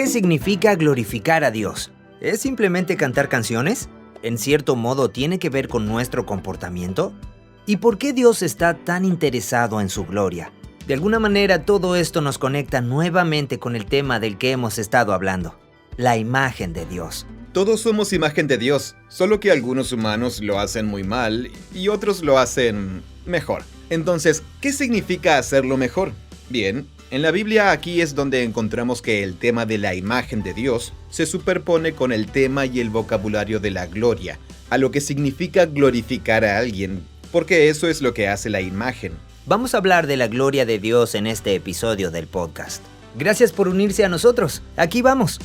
¿Qué significa glorificar a Dios? ¿Es simplemente cantar canciones? ¿En cierto modo tiene que ver con nuestro comportamiento? ¿Y por qué Dios está tan interesado en su gloria? De alguna manera todo esto nos conecta nuevamente con el tema del que hemos estado hablando, la imagen de Dios. Todos somos imagen de Dios, solo que algunos humanos lo hacen muy mal y otros lo hacen mejor. Entonces, ¿qué significa hacerlo mejor? Bien, en la Biblia aquí es donde encontramos que el tema de la imagen de Dios se superpone con el tema y el vocabulario de la gloria, a lo que significa glorificar a alguien, porque eso es lo que hace la imagen. Vamos a hablar de la gloria de Dios en este episodio del podcast. Gracias por unirse a nosotros. Aquí vamos.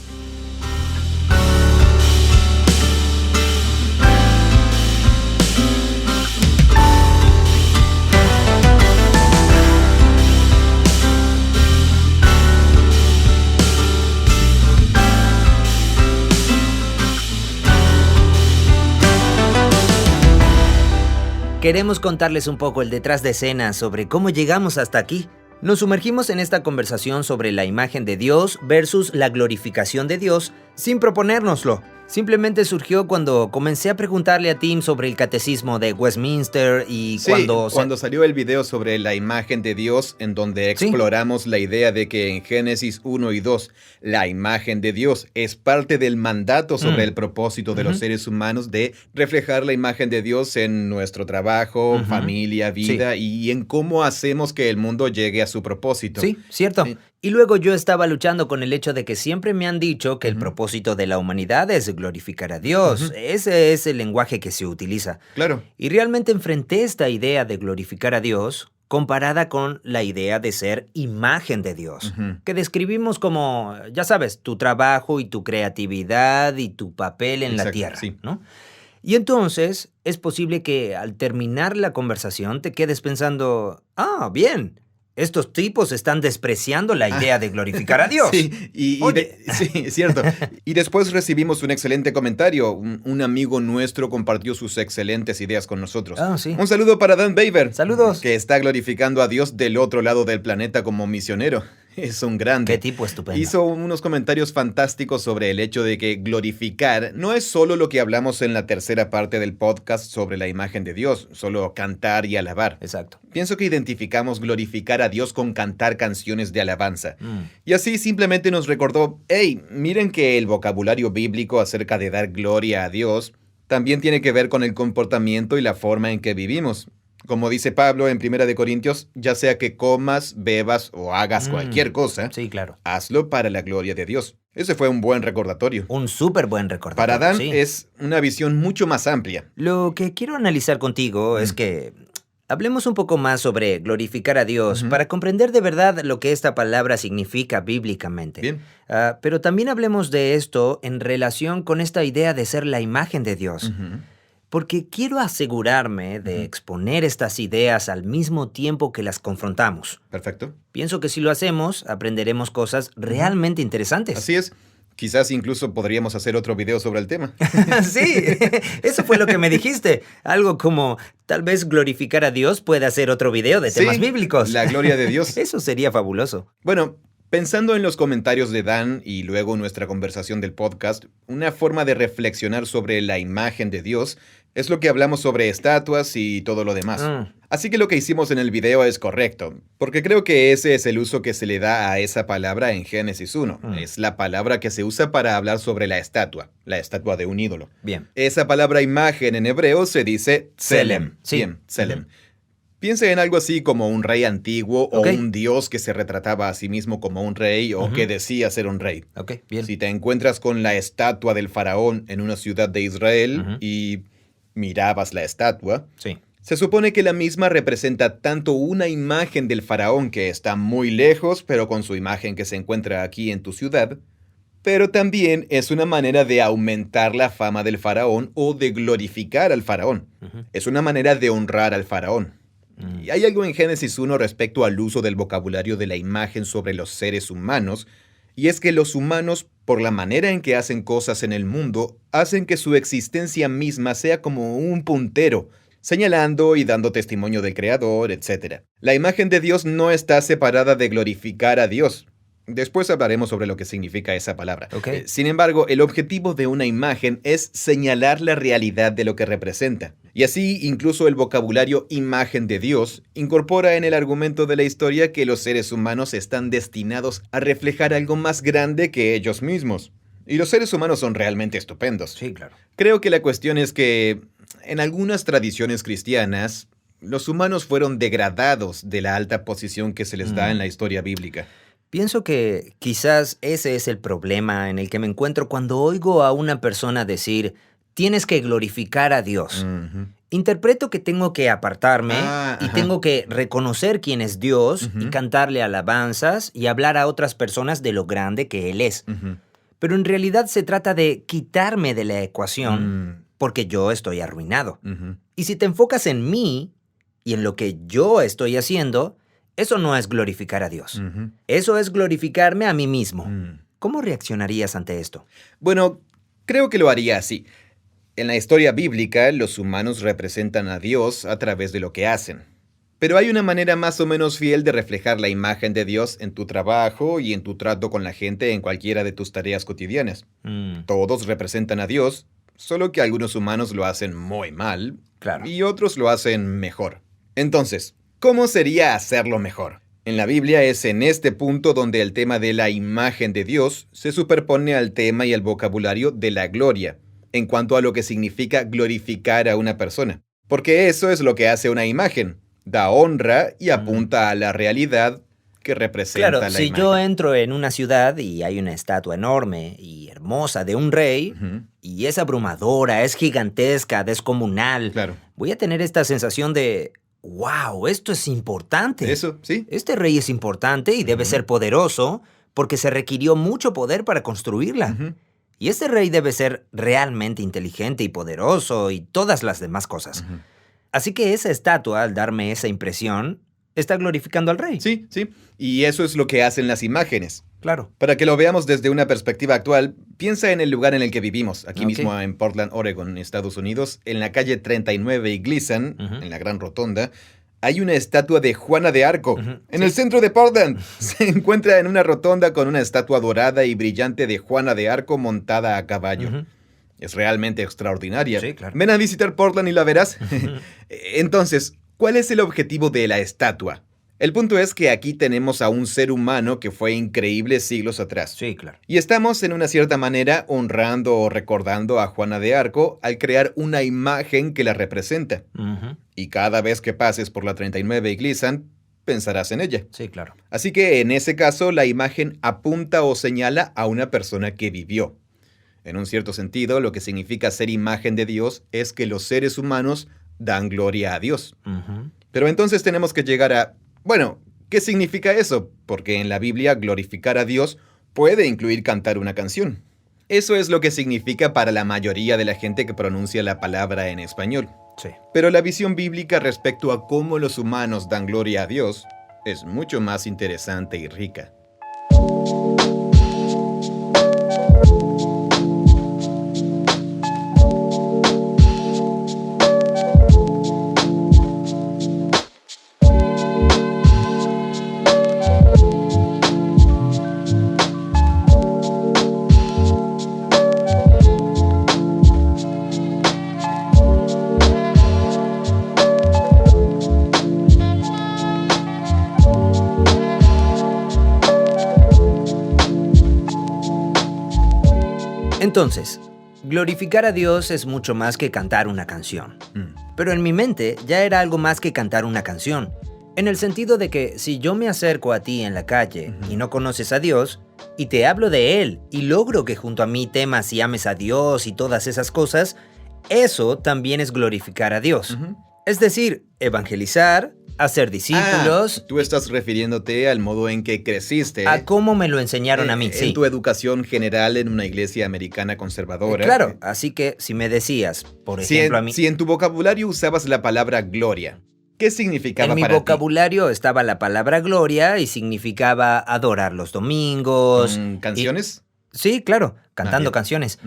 Queremos contarles un poco el detrás de escena sobre cómo llegamos hasta aquí. Nos sumergimos en esta conversación sobre la imagen de Dios versus la glorificación de Dios sin proponérnoslo. Simplemente surgió cuando comencé a preguntarle a Tim sobre el catecismo de Westminster y cuando salió el video sobre la imagen de Dios, en donde exploramos la idea de que en Génesis 1 y 2, la imagen de Dios es parte del mandato sobre el propósito de los seres humanos de reflejar la imagen de Dios en nuestro trabajo, familia, vida y en cómo hacemos que el mundo llegue a su propósito. Sí, cierto. Y luego yo estaba luchando con el hecho de que siempre me han dicho que el propósito de la humanidad es glorificar a Dios. Ese es el lenguaje que se utiliza. Claro. Y realmente enfrenté esta idea de glorificar a Dios comparada con la idea de ser imagen de Dios, que describimos como, ya sabes, tu trabajo y tu creatividad y tu papel en la tierra, ¿no? Y entonces es posible que al terminar la conversación te quedes pensando, bien, estos tipos están despreciando la idea de glorificar a Dios. Sí, cierto. Y después recibimos un excelente comentario. Un amigo nuestro compartió sus excelentes ideas con nosotros. Un saludo para Dan Baver. Saludos. Que está glorificando a Dios del otro lado del planeta como misionero. Es un grande. Qué tipo estupendo. Hizo unos comentarios fantásticos sobre el hecho de que glorificar no es solo lo que hablamos en la tercera parte del podcast sobre la imagen de Dios, solo cantar y alabar. Exacto. Pienso que identificamos glorificar a Dios con cantar canciones de alabanza. Y así simplemente nos recordó, miren que el vocabulario bíblico acerca de dar gloria a Dios también tiene que ver con el comportamiento y la forma en que vivimos. Como dice Pablo en 1 Corintios, ya sea que comas, bebas o hagas cualquier cosa, hazlo para la gloria de Dios. Ese fue un buen recordatorio. Un súper buen recordatorio. Para Dan es una visión mucho más amplia. Lo que quiero analizar contigo es que hablemos un poco más sobre glorificar a Dios para comprender de verdad lo que esta palabra significa bíblicamente. Bien. Pero también hablemos de esto en relación con esta idea de ser la imagen de Dios. Porque quiero asegurarme de exponer estas ideas al mismo tiempo que las confrontamos. Perfecto. Pienso que si lo hacemos, aprenderemos cosas realmente interesantes. Así es. Quizás incluso podríamos hacer otro video sobre el tema. Sí, eso fue lo que me dijiste. Algo como, tal vez glorificar a Dios pueda hacer otro video de temas bíblicos. La gloria de Dios. Eso sería fabuloso. Bueno, pensando en los comentarios de Dan y luego nuestra conversación del podcast, una forma de reflexionar sobre la imagen de Dios es lo que hablamos sobre estatuas y todo lo demás. Así que lo que hicimos en el video es correcto, porque creo que ese es el uso que se le da a esa palabra en Génesis 1. Es la palabra que se usa para hablar sobre la estatua de un ídolo. Bien. Esa palabra imagen en hebreo se dice tselem. Bien, tselem. Piensa en algo así como un rey antiguo o un dios que se retrataba a sí mismo como un rey o que decía ser un rey. Bien. Si te encuentras con la estatua del faraón en una ciudad de Israel y mirabas la estatua, se supone que la misma representa tanto una imagen del faraón que está muy lejos, pero con su imagen que se encuentra aquí en tu ciudad, pero también es una manera de aumentar la fama del faraón o de glorificar al faraón. Es una manera de honrar al faraón. Y hay algo en Génesis 1 respecto al uso del vocabulario de la imagen sobre los seres humanos, y es que los humanos, por la manera en que hacen cosas en el mundo, hacen que su existencia misma sea como un puntero, señalando y dando testimonio del Creador, etc. La imagen de Dios no está separada de glorificar a Dios. Después hablaremos sobre lo que significa esa palabra. Okay. Sin embargo, el objetivo de una imagen es señalar la realidad de lo que representa. Y así, incluso el vocabulario imagen de Dios incorpora en el argumento de la historia que los seres humanos están destinados a reflejar algo más grande que ellos mismos. Y los seres humanos son realmente estupendos. Sí, claro. Creo que la cuestión es que, en algunas tradiciones cristianas, los humanos fueron degradados de la alta posición que se les da en la historia bíblica. Pienso que quizás ese es el problema en el que me encuentro cuando oigo a una persona decir, tienes que glorificar a Dios. Interpreto que tengo que apartarme y tengo que reconocer quién es Dios y cantarle alabanzas y hablar a otras personas de lo grande que Él es. Pero en realidad se trata de quitarme de la ecuación porque yo estoy arruinado. Y si te enfocas en mí y en lo que yo estoy haciendo, eso no es glorificar a Dios. Eso es glorificarme a mí mismo. ¿Cómo reaccionarías ante esto? Bueno, creo que lo haría así. En la historia bíblica, los humanos representan a Dios a través de lo que hacen. Pero hay una manera más o menos fiel de reflejar la imagen de Dios en tu trabajo y en tu trato con la gente en cualquiera de tus tareas cotidianas. Todos representan a Dios, solo que algunos humanos lo hacen muy mal, claro, y otros lo hacen mejor. Entonces, ¿cómo sería hacerlo mejor? En la Biblia es en este punto donde el tema de la imagen de Dios se superpone al tema y al vocabulario de la gloria, en cuanto a lo que significa glorificar a una persona. Porque eso es lo que hace una imagen. Da honra y apunta a la realidad que representa la imagen. Claro, si yo entro en una ciudad y hay una estatua enorme y hermosa de un rey, y es abrumadora, es gigantesca, descomunal, voy a tener esta sensación de, wow, esto es importante. Eso, sí. Este rey es importante y debe ser poderoso porque se requirió mucho poder para construirla. Y este rey debe ser realmente inteligente y poderoso y todas las demás cosas. Así que esa estatua, al darme esa impresión, está glorificando al rey. Sí, sí. Y eso es lo que hacen las imágenes. Claro. Para que lo veamos desde una perspectiva actual, piensa en el lugar en el que vivimos, aquí mismo en Portland, Oregon, Estados Unidos, en la calle 39 y Gleason, en la Gran Rotonda, hay una estatua de Juana de Arco. En el centro de Portland se encuentra en una rotonda con una estatua dorada y brillante de Juana de Arco montada a caballo. Es realmente extraordinaria. Sí, claro. Ven a visitar Portland y la verás. Entonces, ¿cuál es el objetivo de la estatua? El punto es que aquí tenemos a un ser humano que fue increíble siglos atrás. Sí, claro. Y estamos, en una cierta manera, honrando o recordando a Juana de Arco al crear una imagen que la representa. Y cada vez que pases por la 39 y Gleason, pensarás en ella. Sí, claro. Así que, en ese caso, la imagen apunta o señala a una persona que vivió. En un cierto sentido, lo que significa ser imagen de Dios es que los seres humanos dan gloria a Dios. Pero entonces tenemos que llegar a... Bueno, ¿qué significa eso? Porque en la Biblia glorificar a Dios puede incluir cantar una canción. Eso es lo que significa para la mayoría de la gente que pronuncia la palabra en español. Sí. Pero la visión bíblica respecto a cómo los humanos dan gloria a Dios es mucho más interesante y rica. Entonces, glorificar a Dios es mucho más que cantar una canción. Pero en mi mente ya era algo más que cantar una canción. En el sentido de que si yo me acerco a ti en la calle y no conoces a Dios, y te hablo de Él, y logro que junto a mí temas y ames a Dios y todas esas cosas, eso también es glorificar a Dios. Es decir, evangelizar, hacer discípulos. Tú estás refiriéndote al modo en que creciste. A cómo me lo enseñaron a mí, sí. En tu educación general en una iglesia americana conservadora. Claro, así que si me decías, por ejemplo, a mí... Si en tu vocabulario usabas la palabra gloria, ¿qué significaba para ti? En mi vocabulario estaba la palabra gloria y significaba adorar los domingos. ¿Canciones? Sí, claro, cantando canciones.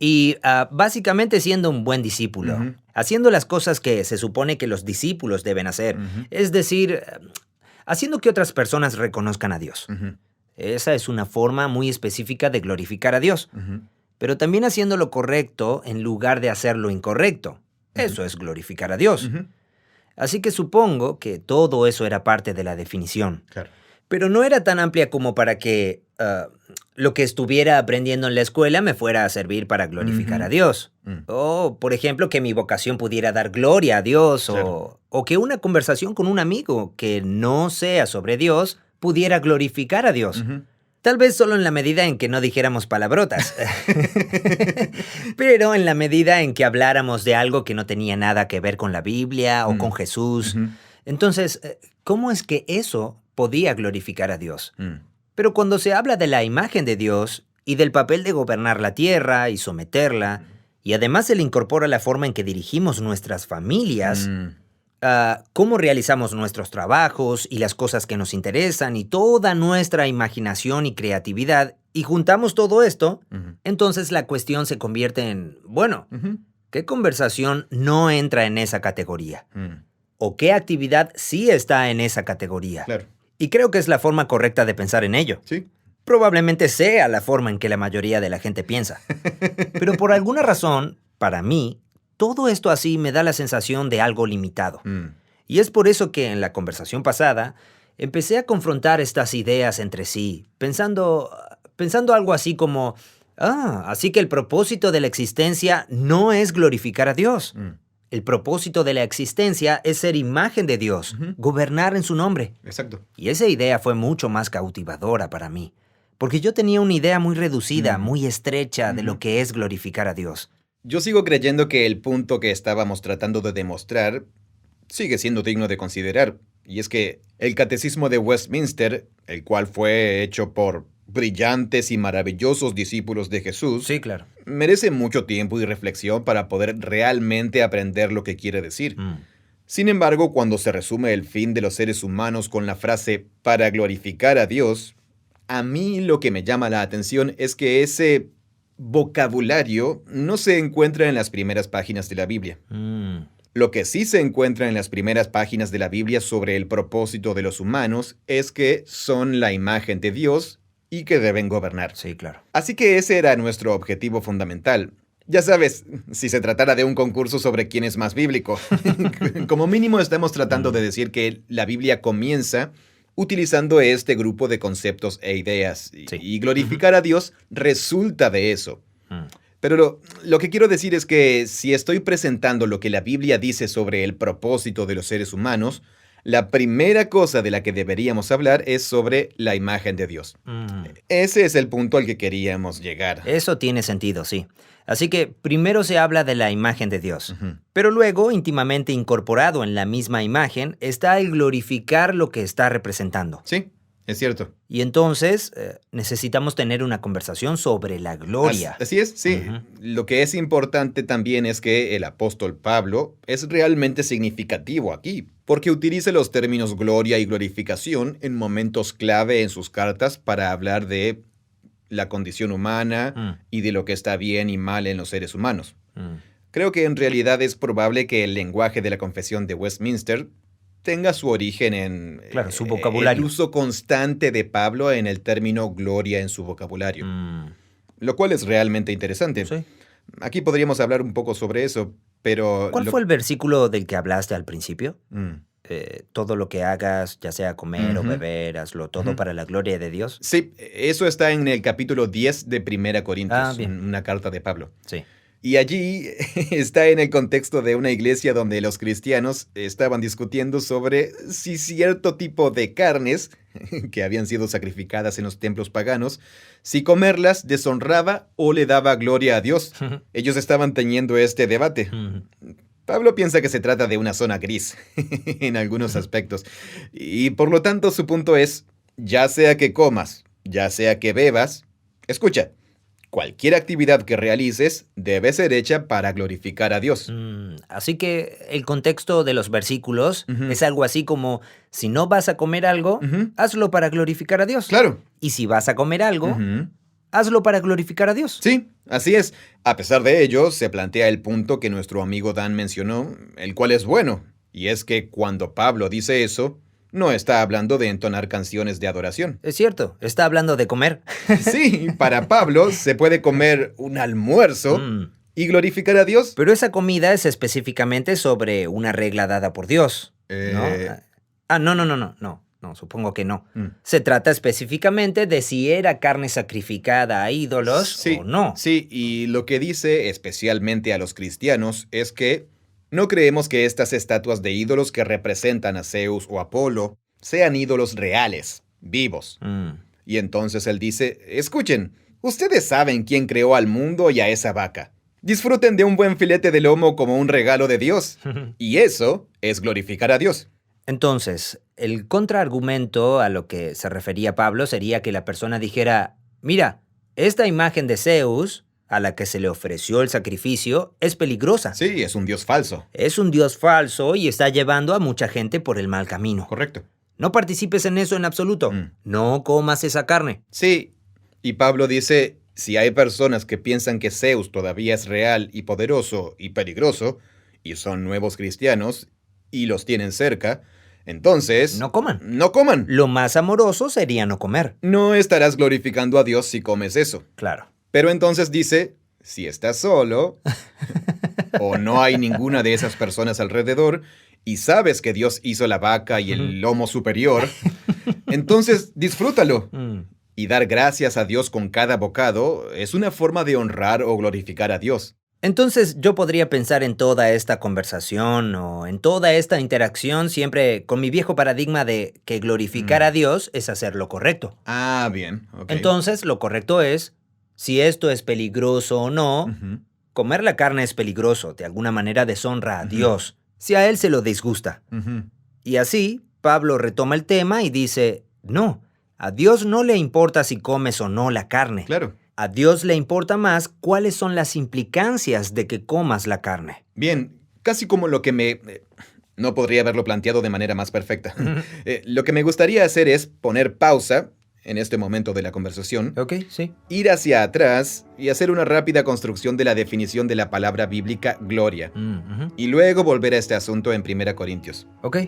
Y básicamente siendo un buen discípulo, haciendo las cosas que se supone que los discípulos deben hacer. Es decir, haciendo que otras personas reconozcan a Dios. Esa es una forma muy específica de glorificar a Dios. Pero también haciendo lo correcto en lugar de hacer lo incorrecto. Eso es glorificar a Dios. Así que supongo que todo eso era parte de la definición. Claro. Pero no era tan amplia como para que lo que estuviera aprendiendo en la escuela me fuera a servir para glorificar a Dios. O, por ejemplo, que mi vocación pudiera dar gloria a Dios. Claro. O que una conversación con un amigo que no sea sobre Dios pudiera glorificar a Dios. Tal vez solo en la medida en que no dijéramos palabrotas. Pero en la medida en que habláramos de algo que no tenía nada que ver con la Biblia o con Jesús. Entonces, ¿cómo es que eso podía glorificar a Dios? Pero cuando se habla de la imagen de Dios y del papel de gobernar la tierra y someterla, y además se le incorpora la forma en que dirigimos nuestras familias, cómo realizamos nuestros trabajos y las cosas que nos interesan y toda nuestra imaginación y creatividad, y juntamos todo esto, entonces la cuestión se convierte en, bueno, ¿qué conversación no entra en esa categoría? ¿O qué actividad sí está en esa categoría? Claro. Y creo que es la forma correcta de pensar en ello. Sí. Probablemente sea la forma en que la mayoría de la gente piensa. Pero por alguna razón, para mí, todo esto así me da la sensación de algo limitado. Y es por eso que en la conversación pasada empecé a confrontar estas ideas entre sí, pensando algo así como, así que el propósito de la existencia no es glorificar a Dios. El propósito de la existencia es ser imagen de Dios, gobernar en su nombre. Exacto. Y esa idea fue mucho más cautivadora para mí, porque yo tenía una idea muy reducida, muy estrecha de lo que es glorificar a Dios. Yo sigo creyendo que el punto que estábamos tratando de demostrar sigue siendo digno de considerar, y es que el Catecismo de Westminster, el cual fue hecho por brillantes y maravillosos discípulos de Jesús, Sí, claro. merece mucho tiempo y reflexión para poder realmente aprender lo que quiere decir. Sin embargo, cuando se resume el fin de los seres humanos con la frase para glorificar a Dios, a mí lo que me llama la atención es que ese vocabulario no se encuentra en las primeras páginas de la Biblia. Lo que sí se encuentra en las primeras páginas de la Biblia sobre el propósito de los humanos es que son la imagen de Dios y que deben gobernar. Sí, claro. Así que ese era nuestro objetivo fundamental. Ya sabes, si se tratara de un concurso sobre quién es más bíblico. Como mínimo estamos tratando de decir que la Biblia comienza utilizando este grupo de conceptos e ideas. Sí. Y glorificar a Dios resulta de eso. Pero lo que quiero decir es que si estoy presentando lo que la Biblia dice sobre el propósito de los seres humanos, la primera cosa de la que deberíamos hablar es sobre la imagen de Dios. Ese es el punto al que queríamos llegar. Eso tiene sentido, sí. Así que primero se habla de la imagen de Dios, pero luego, íntimamente incorporado en la misma imagen, está el glorificar lo que está representando. Sí, es cierto. Y entonces necesitamos tener una conversación sobre la gloria. Así es, sí. Lo que es importante también es que el apóstol Pablo es realmente significativo aquí, porque utiliza los términos gloria y glorificación en momentos clave en sus cartas para hablar de la condición humana y de lo que está bien y mal en los seres humanos. Creo que en realidad es probable que el lenguaje de la Confesión de Westminster tenga su origen en su vocabulario. El uso constante de Pablo en el término gloria en su vocabulario, lo cual es realmente interesante. Sí. Aquí podríamos hablar un poco sobre eso, pero... ¿Cuál fue el versículo del que hablaste al principio? Todo lo que hagas, ya sea comer o beber, hazlo todo para la gloria de Dios. Sí, eso está en el capítulo 10 de 1 Corintios, bien. una carta de Pablo. Sí. Y allí está en el contexto de una iglesia donde los cristianos estaban discutiendo sobre si cierto tipo de carnes que habían sido sacrificadas en los templos paganos, si comerlas deshonraba o le daba gloria a Dios. Ellos estaban teniendo este debate. Pablo piensa que se trata de una zona gris en algunos aspectos. Y por lo tanto su punto es, ya sea que comas, ya sea que bebas, escucha, cualquier actividad que realices debe ser hecha para glorificar a Dios. Así que el contexto de los versículos es algo así como, si no vas a comer algo, hazlo para glorificar a Dios. Claro. Y si vas a comer algo, hazlo para glorificar a Dios. Sí, así es. A pesar de ello, se plantea el punto que nuestro amigo Dan mencionó, el cual es bueno. Y es que cuando Pablo dice eso, no está hablando de entonar canciones de adoración. Es cierto, está hablando de comer. Sí, para Pablo se puede comer un almuerzo y glorificar a Dios. Pero esa comida es específicamente sobre una regla dada por Dios, ¿no? No, supongo que no. Se trata específicamente de si era carne sacrificada a ídolos o no. Sí, y lo que dice especialmente a los cristianos es que no creemos que estas estatuas de ídolos que representan a Zeus o Apolo sean ídolos reales, vivos. Y entonces él dice, escuchen, ustedes saben quién creó al mundo y a esa vaca. Disfruten de un buen filete de lomo como un regalo de Dios. Y eso es glorificar a Dios. Entonces, el contraargumento a lo que se refería Pablo sería que la persona dijera, mira, esta imagen de Zeus, a la que se le ofreció el sacrificio, es peligrosa. Sí, es un dios falso. Es un dios falso y está llevando a mucha gente por el mal camino. Correcto. No participes en eso en absoluto. No comas esa carne. Sí, y Pablo dice, si hay personas que piensan que Zeus todavía es real y poderoso y peligroso, y son nuevos cristianos, y los tienen cerca, entonces... No coman. No coman. Lo más amoroso sería no comer. No estarás glorificando a Dios si comes eso. Claro. Pero entonces dice, si estás solo, o no hay ninguna de esas personas alrededor, y sabes que Dios hizo la vaca y el lomo superior, entonces disfrútalo. Y dar gracias a Dios con cada bocado es una forma de honrar o glorificar a Dios. Entonces yo podría pensar en toda esta conversación o en toda esta interacción siempre con mi viejo paradigma de que glorificar a Dios es hacer lo correcto. Ah, bien. Okay. Entonces lo correcto es, si esto es peligroso o no, comer la carne es peligroso, de alguna manera deshonra a Dios, si a Él se lo disgusta. Y así, Pablo retoma el tema y dice, no, a Dios no le importa si comes o no la carne. Claro. A Dios le importa más cuáles son las implicancias de que comas la carne. Bien, casi como lo que no podría haberlo planteado de manera más perfecta. Lo que me gustaría hacer es poner pausa en este momento de la conversación. Ok, sí. Ir hacia atrás y hacer una rápida construcción de la definición de la palabra bíblica gloria. Y luego volver a este asunto en 1 Corintios. Ok.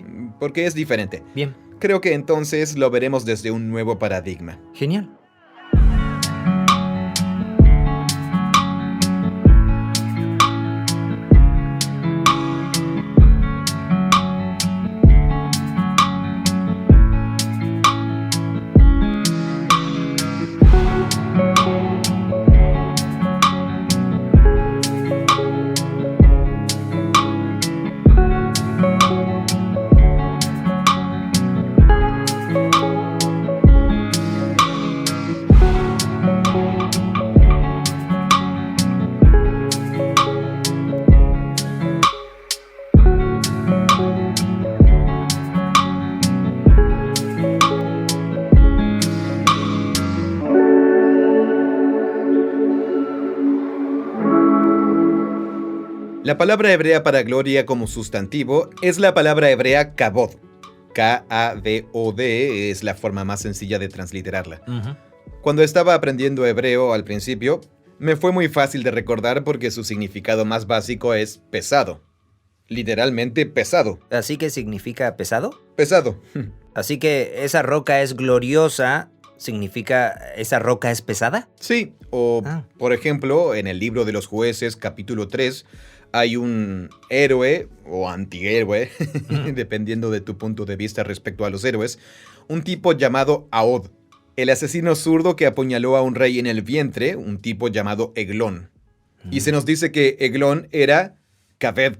Porque es diferente. Bien. Creo que entonces lo veremos desde un nuevo paradigma. Genial. La palabra hebrea para gloria como sustantivo es la palabra hebrea kabod. K-A-B-O-D es la forma más sencilla de transliterarla. Cuando estaba aprendiendo hebreo al principio, me fue muy fácil de recordar porque su significado más básico es pesado. Literalmente pesado. ¿Así que significa pesado? Pesado. Así que esa roca es gloriosa, ¿significa esa roca es pesada? Sí, o por ejemplo, en el libro de los Jueces, capítulo 3, hay un héroe o antihéroe, dependiendo de tu punto de vista respecto a los héroes, un tipo llamado Ahod, el asesino zurdo que apuñaló a un rey en el vientre, un tipo llamado Eglón. Y se nos dice que Eglón era Kaved,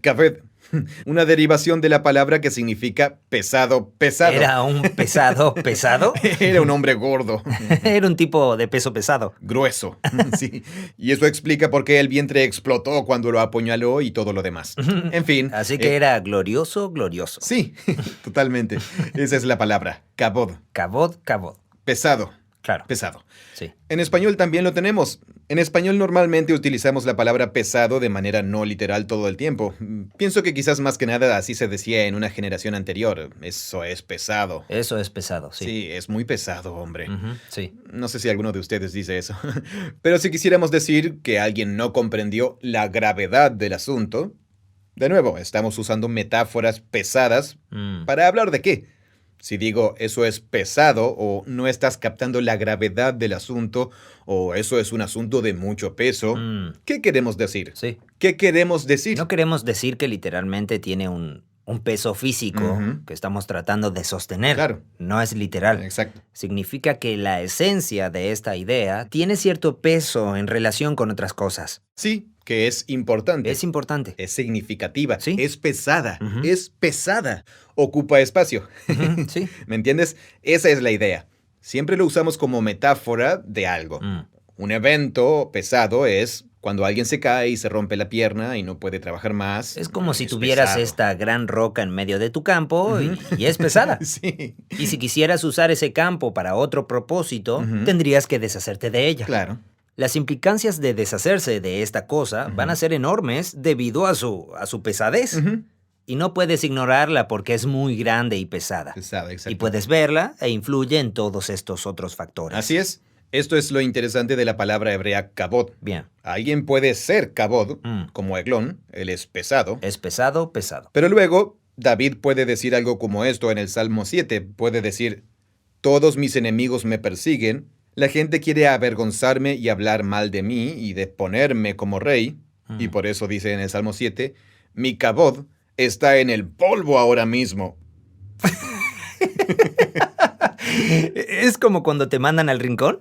una derivación de la palabra que significa pesado. ¿Era un pesado? Era un hombre gordo. Era un tipo de peso pesado. Grueso, sí. Y eso explica por qué el vientre explotó cuando lo apuñaló y todo lo demás. En fin. Así que era glorioso. Sí, totalmente. Esa es la palabra. Kabod. Kabod. Pesado. Claro. Pesado. Sí. En español también lo tenemos. En español normalmente utilizamos la palabra pesado de manera no literal todo el tiempo. Pienso que quizás más que nada así se decía en una generación anterior. Eso es pesado. Eso es pesado, sí. Sí, es muy pesado, hombre. Sí. No sé si alguno de ustedes dice eso. Pero si quisiéramos decir que alguien no comprendió la gravedad del asunto, de nuevo, estamos usando metáforas pesadas para hablar de qué. Si digo eso es pesado o no estás captando la gravedad del asunto o eso es un asunto de mucho peso, ¿qué queremos decir? Sí. ¿Qué queremos decir? No queremos decir que literalmente tiene un peso físico que estamos tratando de sostener. Claro. No es literal. Exacto. Significa que la esencia de esta idea tiene cierto peso en relación con otras cosas. Sí, que es importante. Es importante. Es significativa. Sí. Es pesada. Es pesada. Ocupa espacio. Sí. ¿Me entiendes? Esa es la idea. Siempre lo usamos como metáfora de algo. Un evento pesado es cuando alguien se cae y se rompe la pierna y no puede trabajar más. Es como si tuvieras esta gran roca en medio de tu campo y es pesada. Sí. Y si quisieras usar ese campo para otro propósito, tendrías que deshacerte de ella. Claro. Las implicancias de deshacerse de esta cosa van a ser enormes debido a su pesadez. Y no puedes ignorarla porque es muy grande y pesada. Pesada, exacto. Y puedes verla e influye en todos estos otros factores. Así es. Esto es lo interesante de la palabra hebrea kabod. Bien. Alguien puede ser kabod, como Eglón, él es pesado. Es pesado, pesado. Pero luego, David puede decir algo como esto en el Salmo 7. Puede decir, todos mis enemigos me persiguen, la gente quiere avergonzarme y hablar mal de mí y de ponerme como rey. Y por eso dice en el Salmo 7, mi kabod está en el polvo ahora mismo. ¿Es como cuando te mandan al rincón?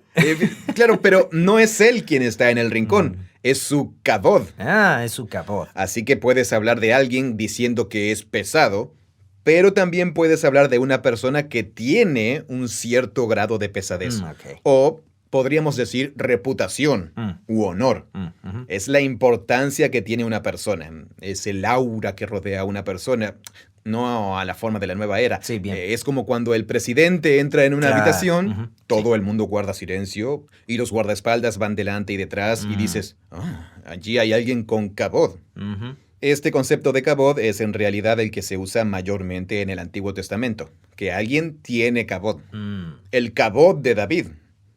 Claro, pero no es él quien está en el rincón, es su kabod. Ah, es su kabod. Así que puedes hablar de alguien diciendo que es pesado, pero también puedes hablar de una persona que tiene un cierto grado de pesadez. Okay. O podríamos decir reputación u honor. Es la importancia que tiene una persona, es el aura que rodea a una persona. No a la forma de la nueva era. Sí, bien. Es como cuando el presidente entra en una habitación, todo el mundo guarda silencio y los guardaespaldas van delante y detrás y dices, allí hay alguien con kabod. Este concepto de kabod es en realidad el que se usa mayormente en el Antiguo Testamento, que alguien tiene kabod. El kabod de David.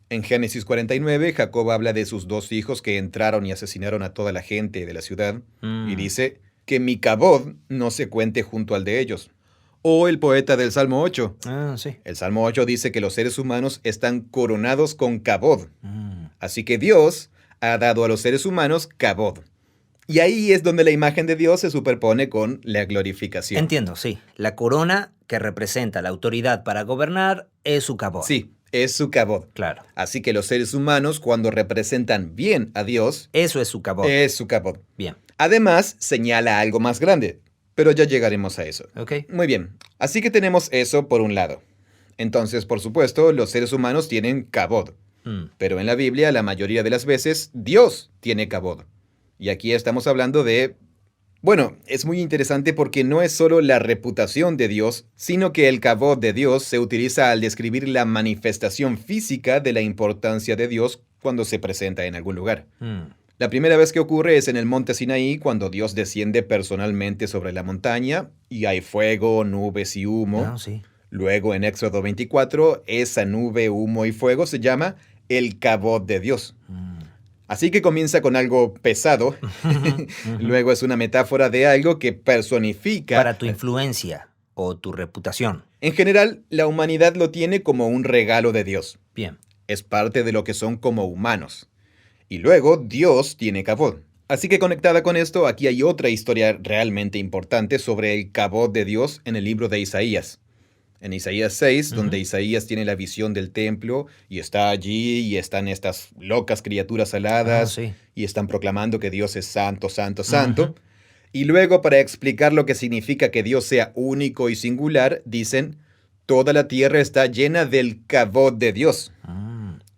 En Génesis 49, Jacob habla de sus 2 hijos que entraron y asesinaron a toda la gente de la ciudad y dice que mi kabod no se cuente junto al de ellos. O el poeta del Salmo 8. Sí. El Salmo 8 dice que los seres humanos están coronados con kabod. Así que Dios ha dado a los seres humanos kabod. Y ahí es donde la imagen de Dios se superpone con la glorificación. Entiendo, sí. La corona que representa la autoridad para gobernar es su kabod. Sí, es su kabod. Claro. Así que los seres humanos, cuando representan bien a Dios, eso es su kabod. Es su kabod. Bien. Además, señala algo más grande, pero ya llegaremos a eso. Ok. Muy bien. Así que tenemos eso por un lado. Entonces, por supuesto, los seres humanos tienen kabod. Pero en la Biblia, la mayoría de las veces, Dios tiene kabod. Y aquí estamos hablando de... Bueno, es muy interesante porque no es solo la reputación de Dios, sino que el kabod de Dios se utiliza al describir la manifestación física de la importancia de Dios cuando se presenta en algún lugar. La primera vez que ocurre es en el monte Sinaí, cuando Dios desciende personalmente sobre la montaña y hay fuego, nubes y humo. Sí. Luego en Éxodo 24, esa nube, humo y fuego se llama el kabod de Dios. Así que comienza con algo pesado, luego es una metáfora de algo que personifica... Para tu influencia o tu reputación. En general, la humanidad lo tiene como un regalo de Dios. Bien. Es parte de lo que son como humanos. Y luego, Dios tiene kabod. Así que conectada con esto, aquí hay otra historia realmente importante sobre el kabod de Dios en el libro de Isaías. En Isaías 6, donde Isaías tiene la visión del templo y está allí y están estas locas criaturas aladas y están proclamando que Dios es santo, santo, santo. Y luego, para explicar lo que significa que Dios sea único y singular, dicen, toda la tierra está llena del kabod de Dios.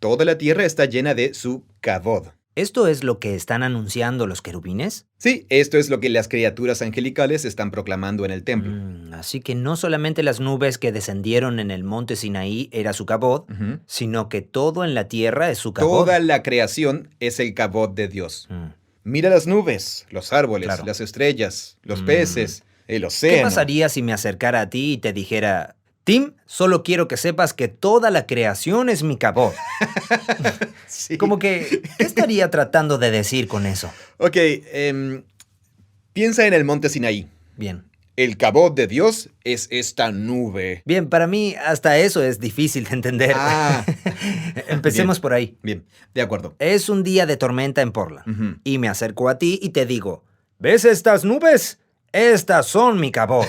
Toda la tierra está llena de su kabod. ¿Esto es lo que están anunciando los querubines? Sí, esto es lo que las criaturas angelicales están proclamando en el templo. Así que no solamente las nubes que descendieron en el monte Sinaí era su kabod, sino que todo en la tierra es su kabod. Toda la creación es el kabod de Dios. Mira las nubes, los árboles, las estrellas, los peces, el océano. ¿Qué pasaría si me acercara a ti y te dijera... Tim, solo quiero que sepas que toda la creación es mi kabod. Sí. Como que, ¿qué estaría tratando de decir con eso? Ok, piensa en el monte Sinaí. Bien. El kabod de Dios es esta nube. Bien, para mí hasta eso es difícil de entender. Empecemos por ahí. Bien, de acuerdo. Es un día de tormenta en Portland. Y me acerco a ti y te digo, ¿ves estas nubes? Estas son mi kabod.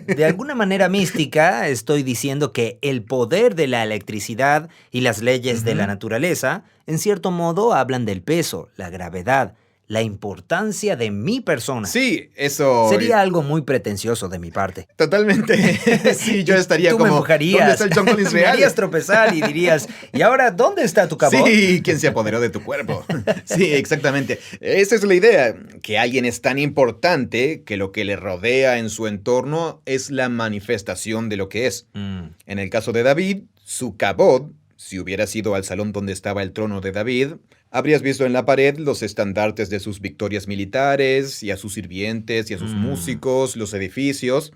De alguna manera mística estoy diciendo que el poder de la electricidad y las leyes de la naturaleza, en cierto modo, hablan del peso, la gravedad, la importancia de mi persona. Sí, eso... Sería algo muy pretencioso de mi parte. Totalmente. Sí, yo estaría como... Tú me empujarías. ¿Dónde está el John Collins real? Me harías tropezar y dirías, ¿y ahora dónde está tu kabod? Sí, ¿quién se apoderó de tu cuerpo? Sí, exactamente. Esa es la idea, que alguien es tan importante que lo que le rodea en su entorno es la manifestación de lo que es. En el caso de David, su kabod, si hubieras ido al salón donde estaba el trono de David, habrías visto en la pared los estandartes de sus victorias militares, y a sus sirvientes, y a sus músicos, los edificios.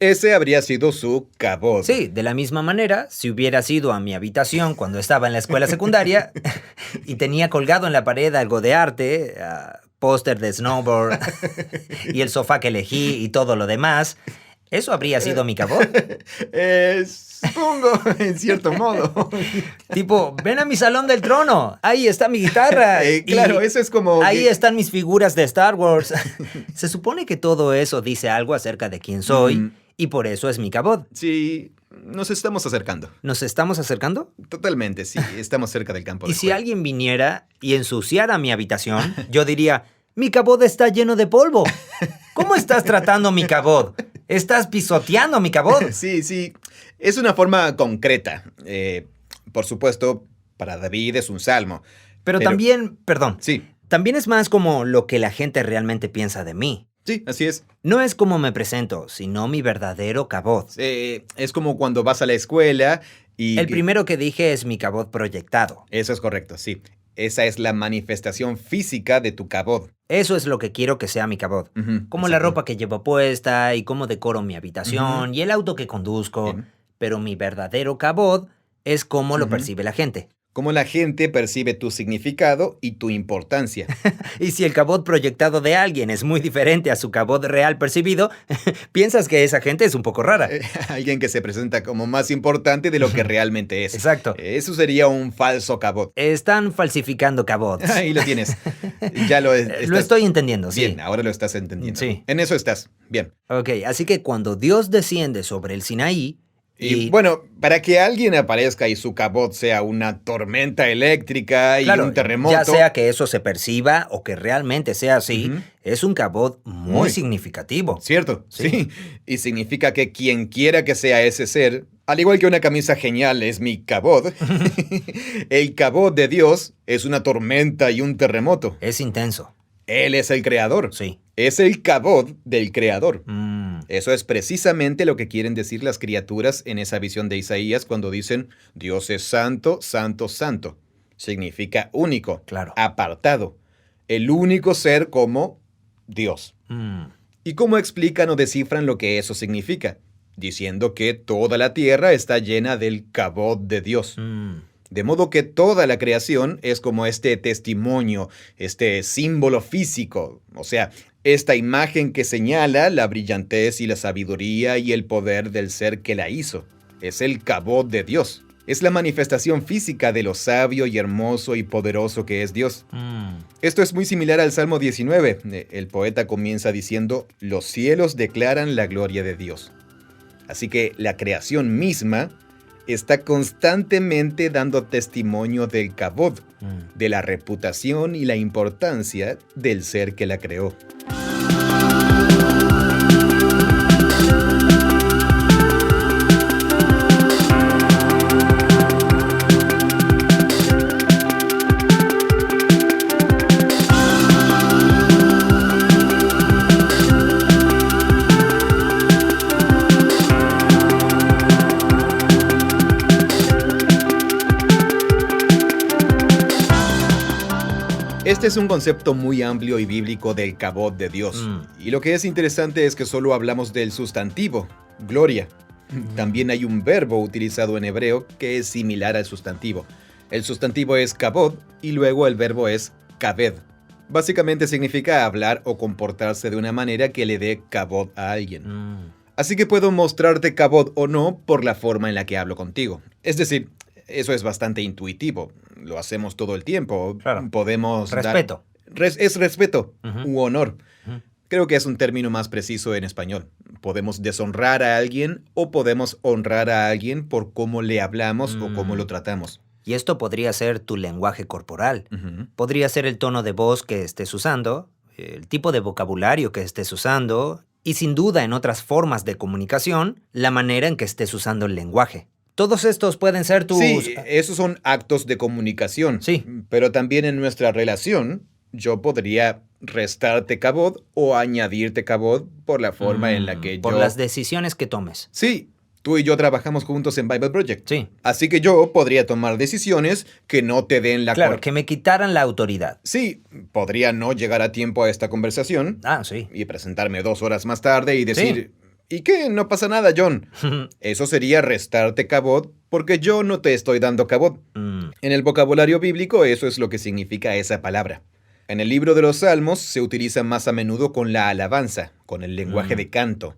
Ese habría sido su kabod. Sí, de la misma manera, si hubieras ido a mi habitación cuando estaba en la escuela secundaria y tenía colgado en la pared algo de arte, póster de snowboard y el sofá que elegí y todo lo demás, ¿eso habría sido mi kabod? Supongo, en cierto modo. Tipo, ven a mi salón del trono. Ahí está mi guitarra. Claro, eso es como... Ahí están mis figuras de Star Wars. Se supone que todo eso dice algo acerca de quién soy y por eso es mi kabod. Sí, nos estamos acercando. ¿Nos estamos acercando? Totalmente, sí. Estamos cerca del campo de Y si juego. alguien viniera y ensuciara mi habitación, yo diría, mi kabod está lleno de polvo. ¿Cómo estás tratando mi kabod? Estás pisoteando mi kabod. Sí, sí. Es una forma concreta. Por supuesto, para David es un salmo. Pero también, perdón. Sí. También es más como lo que la gente realmente piensa de mí. Sí, así es. No es como me presento, sino mi verdadero kabod. Es como cuando vas a la escuela y... El primero que dije es mi kabod proyectado. Eso es correcto, sí. Esa es la manifestación física de tu kabod. Eso es lo que quiero que sea mi kabod. Como la ropa que llevo puesta y cómo decoro mi habitación y el auto que conduzco. Bien. Pero mi verdadero kabod es cómo lo percibe la gente. Cómo la gente percibe tu significado y tu importancia. Y si el kabod proyectado de alguien es muy diferente a su kabod real percibido, piensas que esa gente es un poco rara. Alguien que se presenta como más importante de lo que realmente es. Exacto. Eso sería un falso kabod. Están falsificando kabods. Ahí lo tienes. Ya lo Lo estoy entendiendo, sí. Bien, ahora lo estás entendiendo. Sí. En eso estás. Bien. Ok, así que cuando Dios desciende sobre el Sinaí... Y bueno, para que alguien aparezca y su kabod sea una tormenta eléctrica y un terremoto... Ya sea que eso se perciba o que realmente sea así, es un kabod muy significativo. Cierto, sí. Y significa que quien quiera que sea ese ser, al igual que una camisa genial es mi kabod, el kabod de Dios es una tormenta y un terremoto. Es intenso. Él es el creador. Sí. Es el kabod del creador. Eso es precisamente lo que quieren decir las criaturas en esa visión de Isaías cuando dicen Dios es santo, santo, santo. Significa único, claro, apartado. El único ser como Dios. ¿Y cómo explican o descifran lo que eso significa? Diciendo que toda la tierra está llena del kabod de Dios. De modo que toda la creación es como este testimonio, este símbolo físico, o sea, esta imagen que señala la brillantez y la sabiduría y el poder del ser que la hizo. Es el kabod de Dios. Es la manifestación física de lo sabio y hermoso y poderoso que es Dios. Esto es muy similar al Salmo 19. El poeta comienza diciendo, los cielos declaran la gloria de Dios. Así que la creación misma está constantemente dando testimonio del kabod, de la reputación y la importancia del ser que la creó. Este es un concepto muy amplio y bíblico del kabod de Dios. Y lo que es interesante es que solo hablamos del sustantivo, gloria. También hay un verbo utilizado en hebreo que es similar al sustantivo. El sustantivo es kabod y luego el verbo es kaved. Básicamente significa hablar o comportarse de una manera que le dé kabod a alguien. Así que puedo mostrarte kabod o no por la forma en la que hablo contigo. Es decir, eso es bastante intuitivo. Lo hacemos todo el tiempo. Claro. Podemos Respeto. Es respeto u honor. Creo que es un término más preciso en español. Podemos deshonrar a alguien o podemos honrar a alguien por cómo le hablamos o cómo lo tratamos. Y esto podría ser tu lenguaje corporal. Podría ser el tono de voz que estés usando, el tipo de vocabulario que estés usando y sin duda en otras formas de comunicación, la manera en que estés usando el lenguaje. Todos estos pueden ser tus... Sí, esos son actos de comunicación. Sí. Pero también en nuestra relación, yo podría restarte kabod o añadirte kabod por la forma en la que Por las decisiones que tomes. Sí, tú y yo trabajamos juntos en Bible Project. Sí. Así que yo podría tomar decisiones que no te den la... Claro, que me quitaran la autoridad. Sí, podría no llegar a tiempo a esta conversación. Sí. Y presentarme 2 horas más tarde y decir... Sí. ¿Y qué? No pasa nada, John. Eso sería restarte kabod porque yo no te estoy dando kabod. En el vocabulario bíblico eso es lo que significa esa palabra. En el libro de los Salmos se utiliza más a menudo con la alabanza, con el lenguaje de canto.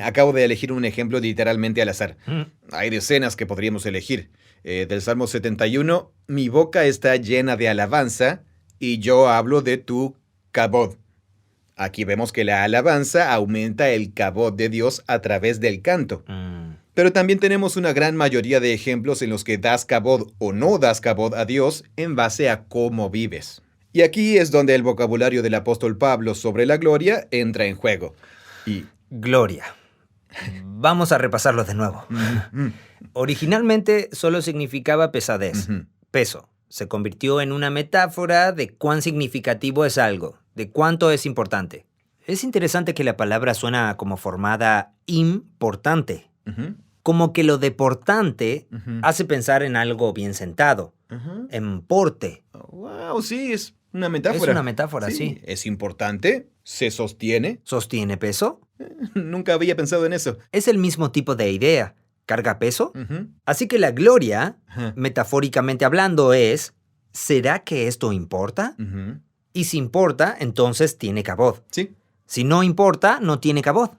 Acabo de elegir un ejemplo literalmente al azar. Hay decenas que podríamos elegir. Del Salmo 71, mi boca está llena de alabanza y yo hablo de tu kabod. Aquí vemos que la alabanza aumenta el kabod de Dios a través del canto. Pero también tenemos una gran mayoría de ejemplos en los que das kabod o no das kabod a Dios en base a cómo vives. Y aquí es donde el vocabulario del apóstol Pablo sobre la gloria entra en juego. Gloria. Vamos a repasarlo de nuevo. Originalmente solo significaba pesadez, peso. Se convirtió en una metáfora de cuán significativo es algo, de cuánto es importante. Es interesante que la palabra suena como formada importante. Como que lo deportante hace pensar en algo bien sentado, en porte. ¡Wow! Sí, es una metáfora. Es una metáfora, sí. Es importante, se sostiene. ¿Sostiene peso? Nunca había pensado en eso. Es el mismo tipo de idea. ¿Carga peso? Así que la gloria, metafóricamente hablando, es, ¿será que esto importa? Y si importa, entonces tiene kabod. Sí. Si no importa, no tiene kabod.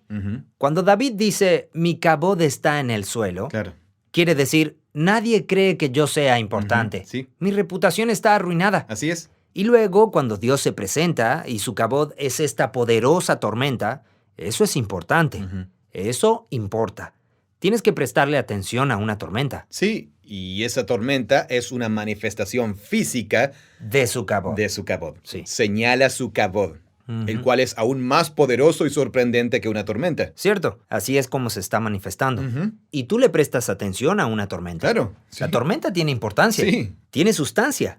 Cuando David dice, mi kabod está en el suelo, claro, quiere decir, nadie cree que yo sea importante. Sí. Mi reputación está arruinada. Así es. Y luego, cuando Dios se presenta y su kabod es esta poderosa tormenta, eso es importante. Eso importa. Tienes que prestarle atención a una tormenta. Sí, y esa tormenta es una manifestación física de su kabod. Sí. Señala su kabod, el cual es aún más poderoso y sorprendente que una tormenta. Cierto, así es como se está manifestando. Y tú le prestas atención a una tormenta. Claro. Sí. La tormenta tiene importancia. Sí. Tiene sustancia.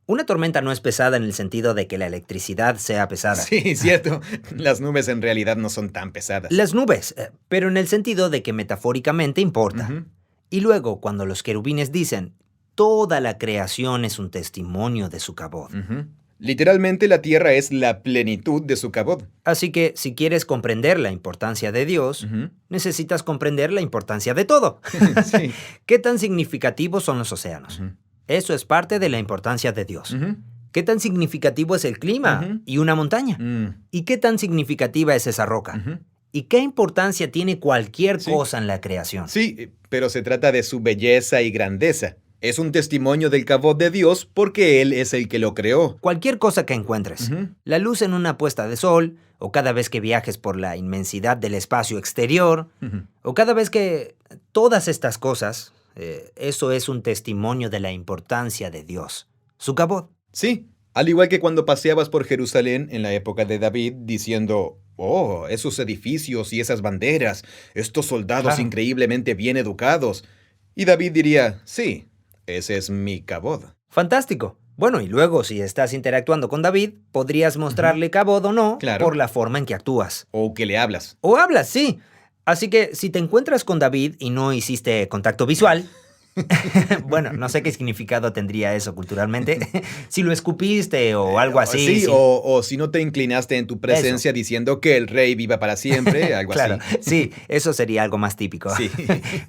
Una tormenta no es pesada en el sentido de que la electricidad sea pesada. Sí, cierto. Las nubes en realidad no son tan pesadas. Las nubes, pero en el sentido de que metafóricamente importa. Y luego, cuando los querubines dicen, toda la creación es un testimonio de su kabod. Literalmente la tierra es la plenitud de su kabod. Así que si quieres comprender la importancia de Dios, necesitas comprender la importancia de todo. Sí. ¿Qué tan significativos son los océanos? Eso es parte de la importancia de Dios. ¿Qué tan significativo es el clima y una montaña? ¿Y qué tan significativa es esa roca? ¿Y qué importancia tiene cualquier cosa en la creación? Sí, pero se trata de su belleza y grandeza. Es un testimonio del kabod de Dios porque Él es el que lo creó. Cualquier cosa que encuentres. La luz en una puesta de sol, o cada vez que viajes por la inmensidad del espacio exterior, o cada vez que... Todas estas cosas, eso es un testimonio de la importancia de Dios. Su kabod. Sí, al igual que cuando paseabas por Jerusalén en la época de David diciendo... Oh, esos edificios y esas banderas, estos soldados increíblemente bien educados. Y David diría, sí, ese es mi kabod. Fantástico. Bueno, y luego, si estás interactuando con David, podrías mostrarle kabod o no por la forma en que actúas. O que le hablas. O hablas, sí. Así que si te encuentras con David y no hiciste contacto visual... Bueno, no sé qué significado tendría eso culturalmente. Si lo escupiste o algo así. Sí, o si no te inclinaste en tu presencia diciendo que el rey viva para siempre, algo claro, así. Sí, eso sería algo más típico. Sí.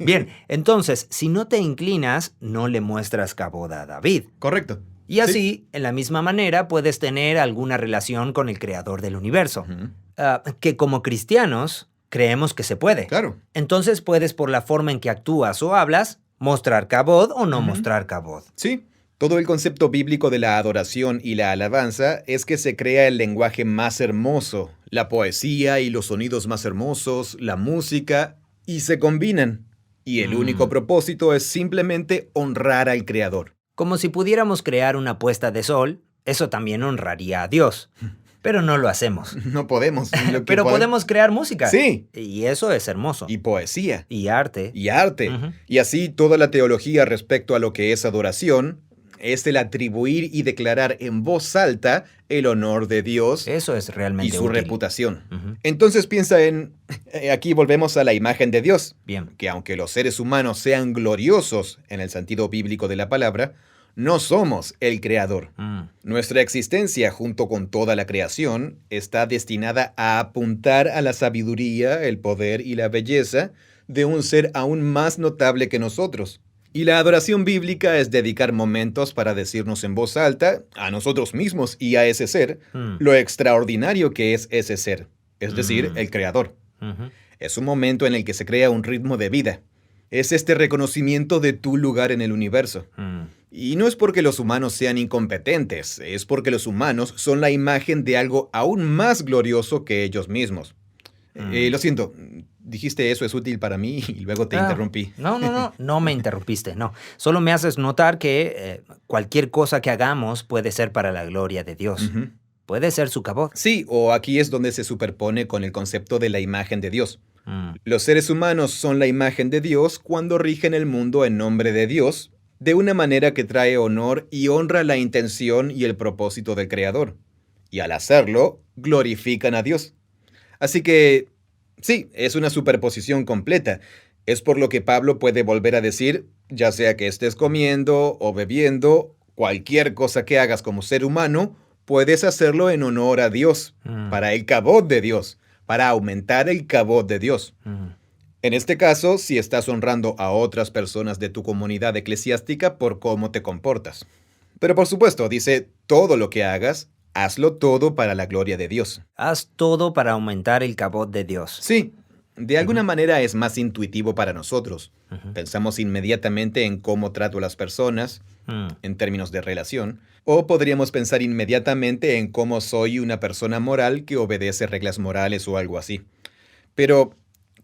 Bien, entonces, si no te inclinas, no le muestras kabod a David. Correcto. Y así, en la misma manera, puedes tener alguna relación con el creador del universo. Que como cristianos, creemos que se puede. Claro. Entonces puedes, por la forma en que actúas o hablas, mostrar kabod o no mostrar kabod. Sí. Todo el concepto bíblico de la adoración y la alabanza es que se crea el lenguaje más hermoso, la poesía y los sonidos más hermosos, la música, y se combinan. Y el único propósito es simplemente honrar al Creador. Como si pudiéramos crear una puesta de sol, eso también honraría a Dios. Pero no lo hacemos. No podemos. Pero podemos crear música. Sí. Y eso es hermoso. Y poesía. Y arte. Y arte. Y así toda la teología respecto a lo que es adoración es el atribuir y declarar en voz alta el honor de Dios. Eso es realmente y su útil. reputación. Entonces piensa en... Aquí volvemos a la imagen de Dios. Bien. Que aunque los seres humanos sean gloriosos en el sentido bíblico de la palabra, no somos el creador. Nuestra existencia, junto con toda la creación, está destinada a apuntar a la sabiduría, el poder y la belleza de un ser aún más notable que nosotros. Y la adoración bíblica es dedicar momentos para decirnos en voz alta, a nosotros mismos y a ese ser, lo extraordinario que es ese ser, es decir, el creador. Es un momento en el que se crea un ritmo de vida. Es este reconocimiento de tu lugar en el universo. Y no es porque los humanos sean incompetentes, es porque los humanos son la imagen de algo aún más glorioso que ellos mismos. Lo siento, dijiste eso es útil para mí y luego te interrumpí. No me interrumpiste, no. Solo me haces notar que cualquier cosa que hagamos puede ser para la gloria de Dios. Puede ser su kabod. Sí, o aquí es donde se superpone con el concepto de la imagen de Dios. Los seres humanos son la imagen de Dios cuando rigen el mundo en nombre de Dios, de una manera que trae honor y honra la intención y el propósito del Creador. Y al hacerlo, glorifican a Dios. Así que, sí, es una superposición completa. Es por lo que Pablo puede volver a decir, ya sea que estés comiendo o bebiendo, cualquier cosa que hagas como ser humano, puedes hacerlo en honor a Dios, para el kabod de Dios, para aumentar el kabod de Dios. En este caso, si estás honrando a otras personas de tu comunidad eclesiástica por cómo te comportas. Pero por supuesto, dice, todo lo que hagas, hazlo todo para la gloria de Dios. Haz todo para aumentar el kabod de Dios. Sí, de alguna manera es más intuitivo para nosotros. Pensamos inmediatamente en cómo trato a las personas, en términos de relación, o podríamos pensar inmediatamente en cómo soy una persona moral que obedece reglas morales o algo así. Pero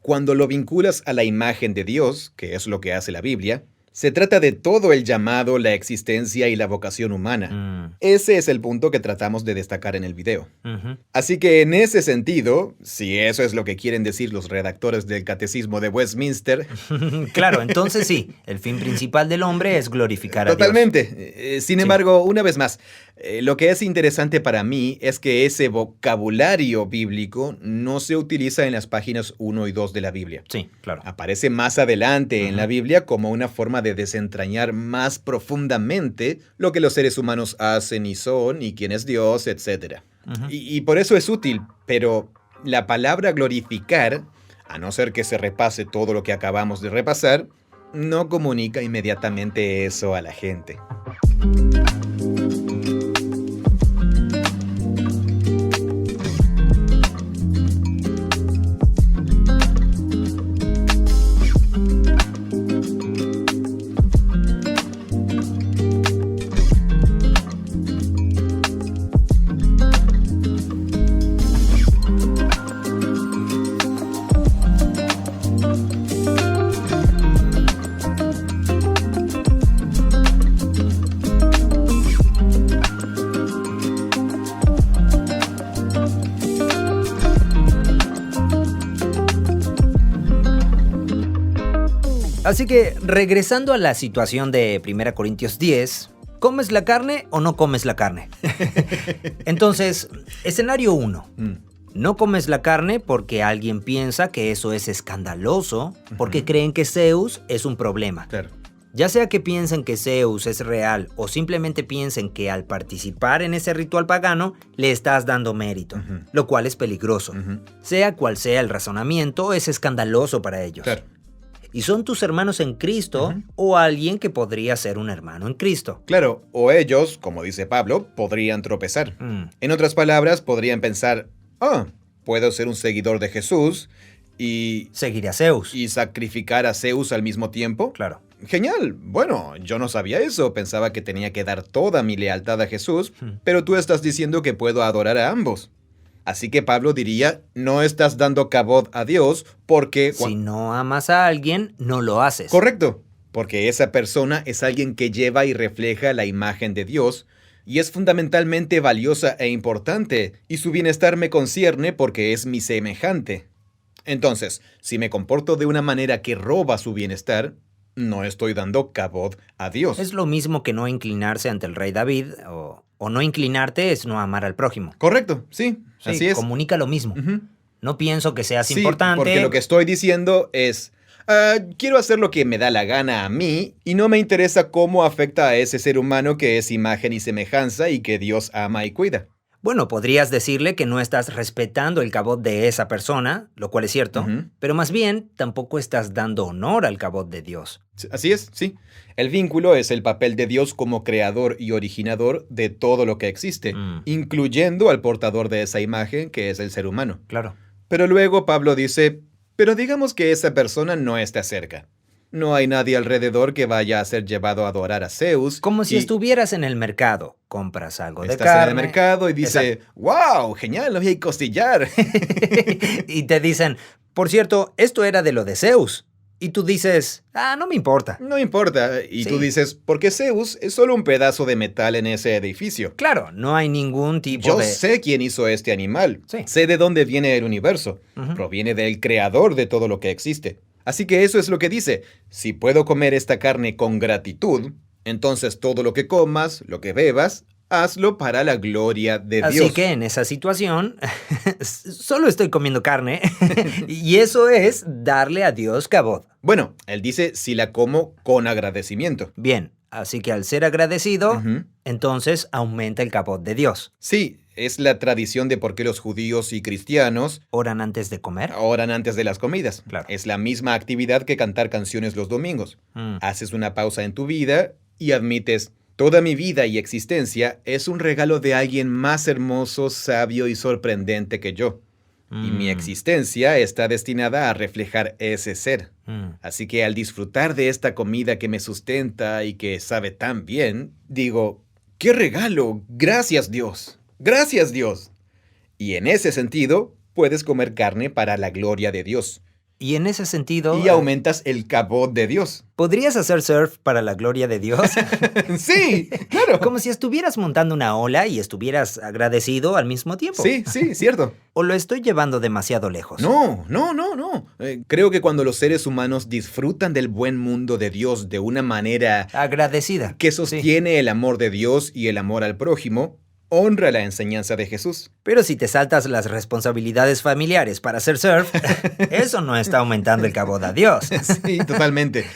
cuando lo vinculas a la imagen de Dios, que es lo que hace la Biblia, se trata de todo el llamado, la existencia y la vocación humana. Ese es el punto que tratamos de destacar en el video. Así que en ese sentido, si eso es lo que quieren decir los redactores del Catecismo de Westminster... Claro, entonces sí, el fin principal del hombre es glorificar a Dios. Totalmente. Sin embargo, una vez más, lo que es interesante para mí es que ese vocabulario bíblico no se utiliza en las páginas 1 y 2 de la Biblia. Sí, claro. Aparece más adelante en la Biblia como una forma de desentrañar más profundamente lo que los seres humanos hacen y son, y quién es Dios, etc. Y por eso es útil, pero la palabra glorificar, a no ser que se repase todo lo que acabamos de repasar, no comunica inmediatamente eso a la gente. Así que, regresando a la situación de 1 Corintios 10, ¿comes la carne o no comes la carne? Entonces, escenario 1. No comes la carne porque alguien piensa que eso es escandaloso, porque creen que Zeus es un problema. Claro. Ya sea que piensen que Zeus es real o simplemente piensen que al participar en ese ritual pagano le estás dando mérito, lo cual es peligroso. Sea cual sea el razonamiento, es escandaloso para ellos. Claro. y son tus hermanos en Cristo o alguien que podría ser un hermano en Cristo. Claro, o ellos, como dice Pablo, podrían tropezar. En otras palabras, podrían pensar, puedo ser un seguidor de Jesús y... seguir a Zeus. ¿Y sacrificar a Zeus al mismo tiempo? Claro. Genial. Bueno, yo no sabía eso. Pensaba que tenía que dar toda mi lealtad a Jesús, pero tú estás diciendo que puedo adorar a ambos. Así que Pablo diría, no estás dando cabod a Dios porque... Si no amas a alguien, no lo haces. Correcto, porque esa persona es alguien que lleva y refleja la imagen de Dios y es fundamentalmente valiosa e importante, y su bienestar me concierne porque es mi semejante. Entonces, si me comporto de una manera que roba su bienestar, no estoy dando cabod a Dios. Es lo mismo que no inclinarse ante el rey David, o no inclinarte es no amar al prójimo. Correcto, sí, así es. Comunica lo mismo. No pienso que seas importante. Porque lo que estoy diciendo es, quiero hacer lo que me da la gana a mí y no me interesa cómo afecta a ese ser humano que es imagen y semejanza y que Dios ama y cuida. Bueno, podrías decirle que no estás respetando el cabot de esa persona, lo cual es cierto, pero más bien tampoco estás dando honor al cabot de Dios. Así es, sí. El vínculo es el papel de Dios como creador y originador de todo lo que existe, incluyendo al portador de esa imagen, que es el ser humano. Claro. Pero luego Pablo dice, pero digamos que esa persona no está cerca. No hay nadie alrededor que vaya a ser llevado a adorar a Zeus. Como si estuvieras en el mercado. Compras algo de carne. Estás en el mercado y dice, ¡wow! Genial, hoy hay costillar. Y te dicen, por cierto, esto era de lo de Zeus. Y tú dices, no me importa. No importa. Y tú dices, porque Zeus es solo un pedazo de metal en ese edificio. Claro, no hay ningún tipo Yo sé quién hizo este animal. Sí. Sé de dónde viene el universo. Proviene del creador de todo lo que existe. Así que eso es lo que dice. Si puedo comer esta carne con gratitud, entonces todo lo que comas, lo que bebas, hazlo para la gloria de Dios. Así que en esa situación, solo estoy comiendo carne y eso es darle a Dios cabod. Bueno, él dice si la como con agradecimiento. Bien, así que al ser agradecido, entonces aumenta el cabod de Dios. Sí, es la tradición de por qué los judíos y cristianos ¿oran antes de comer? Oran antes de las comidas. Claro. Es la misma actividad que cantar canciones los domingos. Haces una pausa en tu vida y admites, toda mi vida y existencia es un regalo de alguien más hermoso, sabio y sorprendente que yo. Y mi existencia está destinada a reflejar ese ser. Así que al disfrutar de esta comida que me sustenta y que sabe tan bien, digo, ¡qué regalo! ¡Gracias, Dios! ¡Gracias, Dios! Y en ese sentido, puedes comer carne para la gloria de Dios. Y en ese sentido... Y aumentas el cabot de Dios. ¿Podrías hacer surf para la gloria de Dios? Sí, claro. Como si estuvieras montando una ola y estuvieras agradecido al mismo tiempo. Sí, cierto. ¿O lo estoy llevando demasiado lejos? No. Creo que cuando los seres humanos disfrutan del buen mundo de Dios de una manera... agradecida. Que sostiene el amor de Dios y el amor al prójimo, honra la enseñanza de Jesús. Pero si te saltas las responsabilidades familiares para hacer surf, eso no está aumentando el cabod a Dios. Sí, totalmente.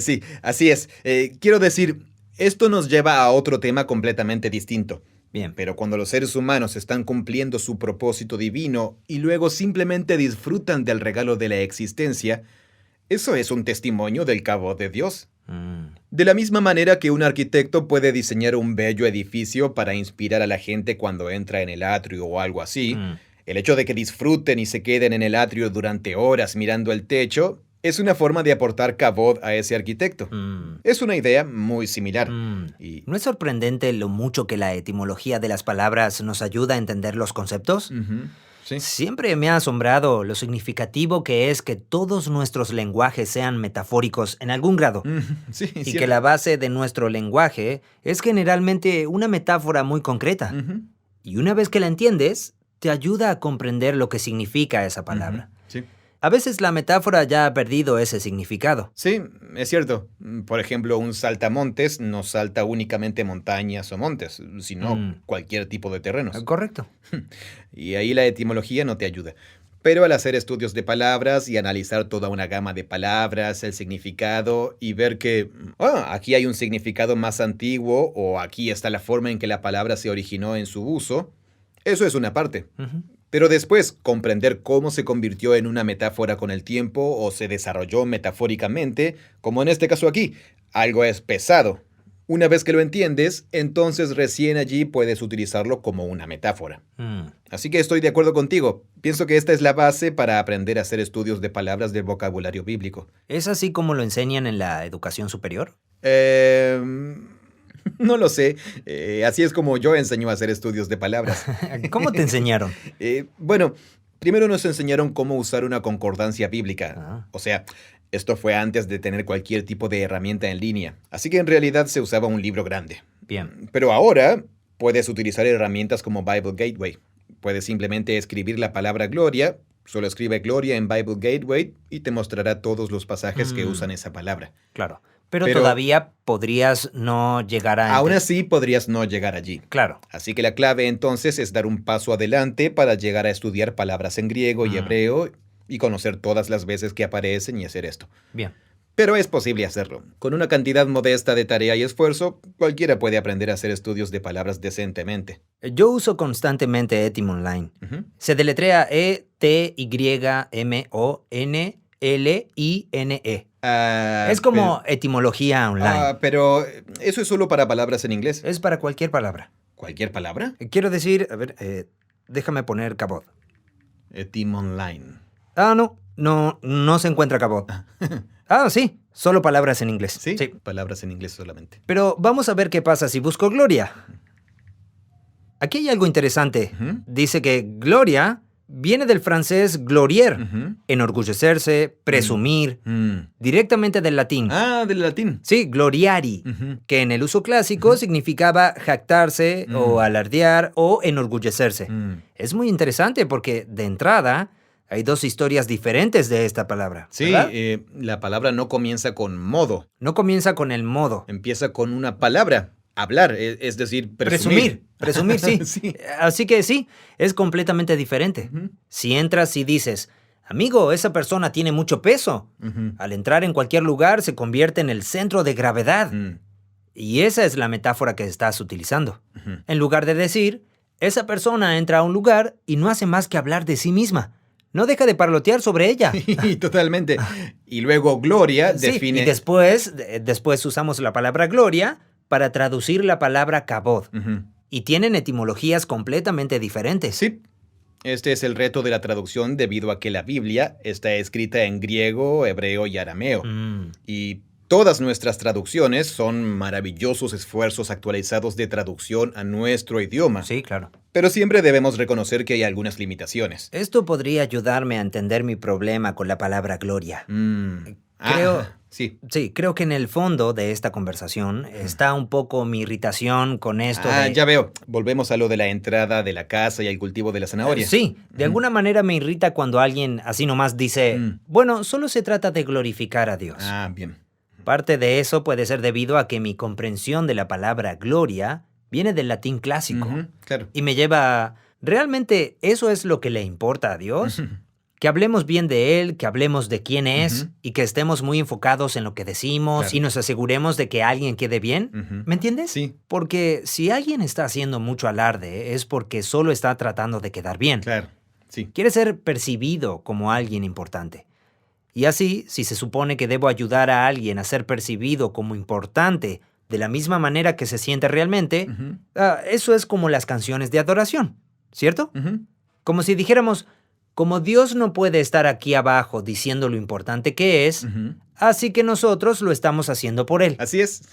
Sí, así es. Quiero decir, esto nos lleva a otro tema completamente distinto. Bien. Pero cuando los seres humanos están cumpliendo su propósito divino y luego simplemente disfrutan del regalo de la existencia, eso es un testimonio del cabod de Dios. De la misma manera que un arquitecto puede diseñar un bello edificio para inspirar a la gente cuando entra en el atrio o algo así, el hecho de que disfruten y se queden en el atrio durante horas mirando el techo es una forma de aportar cabod a ese arquitecto. Es una idea muy similar. Y... ¿no es sorprendente lo mucho que la etimología de las palabras nos ayuda a entender los conceptos? Sí. Siempre me ha asombrado lo significativo que es que todos nuestros lenguajes sean metafóricos en algún grado. Sí, y cierto. que la base de nuestro lenguaje es generalmente una metáfora muy concreta. Y una vez que la entiendes, te ayuda a comprender lo que significa esa palabra. Sí. A veces la metáfora ya ha perdido ese significado. Sí, es cierto. Por ejemplo, un saltamontes no salta únicamente montañas o montes, sino cualquier tipo de terrenos. Correcto. Y ahí la etimología no te ayuda. Pero al hacer estudios de palabras y analizar toda una gama de palabras, el significado y ver que aquí hay un significado más antiguo o aquí está la forma en que la palabra se originó en su uso, eso es una parte. Pero después, comprender cómo se convirtió en una metáfora con el tiempo o se desarrolló metafóricamente, como en este caso aquí, algo es pesado. Una vez que lo entiendes, entonces recién allí puedes utilizarlo como una metáfora. Así que estoy de acuerdo contigo. Pienso que esta es la base para aprender a hacer estudios de palabras del vocabulario bíblico. ¿Es así como lo enseñan en la educación superior? No lo sé. Así es como yo enseño a hacer estudios de palabras. ¿Cómo te enseñaron? Bueno, primero nos enseñaron cómo usar una concordancia bíblica. O sea, esto fue antes de tener cualquier tipo de herramienta en línea. Así que en realidad se usaba un libro grande. Bien. Pero ahora puedes utilizar herramientas como Bible Gateway. Puedes simplemente escribir la palabra gloria. Solo escribe gloria en Bible Gateway y te mostrará todos los pasajes que usan esa palabra. Claro. Pero todavía podrías no llegar a... Aún así podrías no llegar allí. Claro. Así que la clave entonces es dar un paso adelante para llegar a estudiar palabras en griego y hebreo y conocer todas las veces que aparecen y hacer esto. Bien. Pero es posible hacerlo. Con una cantidad modesta de tarea y esfuerzo, cualquiera puede aprender a hacer estudios de palabras decentemente. Yo uso constantemente Etymonline. Se deletrea ETYMONLINE. Es como etimología online. Pero eso es solo para palabras en inglés. Es para cualquier palabra. ¿Cualquier palabra? Quiero decir, a ver, déjame poner cabot. Etymonline. No se encuentra cabot. Sí, solo palabras en inglés. ¿Sí? Palabras en inglés solamente. Pero vamos a ver qué pasa si busco gloria. Aquí hay algo interesante. Dice que gloria viene del francés glorier, enorgullecerse, presumir, directamente del latín. Del latín. Sí, gloriari, que en el uso clásico significaba jactarse o alardear o enorgullecerse. Es muy interesante porque, de entrada, hay dos historias diferentes de esta palabra. Sí, la palabra no comienza con modo. No comienza con el modo. Empieza con una palabra. Hablar, es decir, presumir. Presumir, sí. Sí. Así que sí, es completamente diferente. Si entras y dices, amigo, esa persona tiene mucho peso, al entrar en cualquier lugar se convierte en el centro de gravedad. Y esa es la metáfora que estás utilizando. En lugar de decir, esa persona entra a un lugar y no hace más que hablar de sí misma. No deja de parlotear sobre ella. Totalmente. Y luego gloria define... Y después usamos la palabra gloria para traducir la palabra kabod. Y tienen etimologías completamente diferentes. Sí. Este es el reto de la traducción debido a que la Biblia está escrita en griego, hebreo y arameo. Y todas nuestras traducciones son maravillosos esfuerzos actualizados de traducción a nuestro idioma. Sí, claro. Pero siempre debemos reconocer que hay algunas limitaciones. Esto podría ayudarme a entender mi problema con la palabra gloria. Creo que en el fondo de esta conversación está un poco mi irritación con esto de... Ya veo. Volvemos a lo de la entrada de la casa y el cultivo de la zanahoria. Sí, de alguna manera me irrita cuando alguien así nomás dice, bueno, solo se trata de glorificar a Dios. Bien. Parte de eso puede ser debido a que mi comprensión de la palabra gloria viene del latín clásico. Claro. Y me lleva a, ¿realmente eso es lo que le importa a Dios? Que hablemos bien de Él, que hablemos de quién es y que estemos muy enfocados en lo que decimos y nos aseguremos de que alguien quede bien. ¿Me entiendes? Sí. Porque si alguien está haciendo mucho alarde es porque solo está tratando de quedar bien. Claro, sí. Quiere ser percibido como alguien importante. Y así, si se supone que debo ayudar a alguien a ser percibido como importante de la misma manera que se siente realmente, eso es como las canciones de adoración, ¿cierto? Como si dijéramos... Como Dios no puede estar aquí abajo diciendo lo importante que es, así que nosotros lo estamos haciendo por Él. Así es.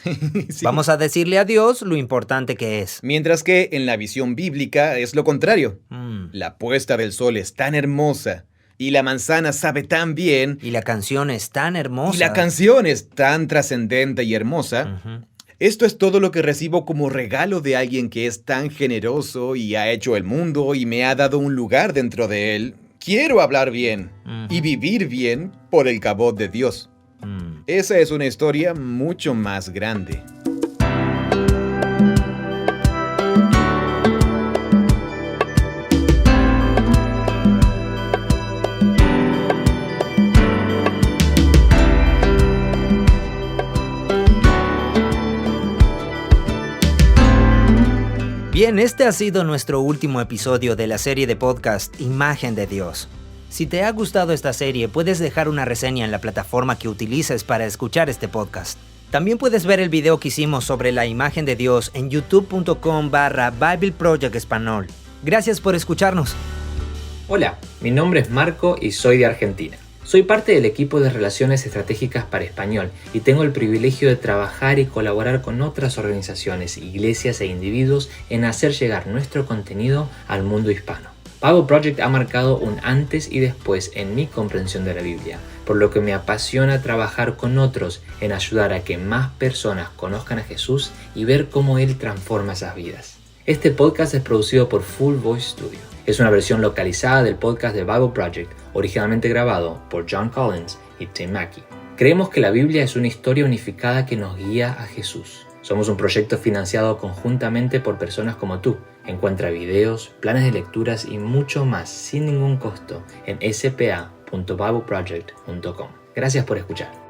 Sí. Vamos a decirle a Dios lo importante que es. Mientras que en la visión bíblica es lo contrario. La puesta del sol es tan hermosa y la manzana sabe tan bien. Y la canción es tan hermosa. Y la canción es tan trascendente y hermosa. Esto es todo lo que recibo como regalo de alguien que es tan generoso y ha hecho el mundo y me ha dado un lugar dentro de él. Quiero hablar bien y vivir bien por el kabod de Dios. Esa es una historia mucho más grande. Bien, este ha sido nuestro último episodio de la serie de podcast Imagen de Dios. Si te ha gustado esta serie, puedes dejar una reseña en la plataforma que utilices para escuchar este podcast. También puedes ver el video que hicimos sobre la imagen de Dios en youtube.com/Bible Project Español. Gracias por escucharnos. Hola, mi nombre es Marco y soy de Argentina. Soy parte del equipo de Relaciones Estratégicas para Español y tengo el privilegio de trabajar y colaborar con otras organizaciones, iglesias e individuos en hacer llegar nuestro contenido al mundo hispano. Bible Project ha marcado un antes y después en mi comprensión de la Biblia, por lo que me apasiona trabajar con otros en ayudar a que más personas conozcan a Jesús y ver cómo Él transforma esas vidas. Este podcast es producido por Full Voice Studio. Es una versión localizada del podcast de Bible Project, originalmente grabado por John Collins y Tim Mackie. Creemos que la Biblia es una historia unificada que nos guía a Jesús. Somos un proyecto financiado conjuntamente por personas como tú. Encuentra videos, planes de lecturas y mucho más sin ningún costo en spa.bibleproject.com. Gracias por escuchar.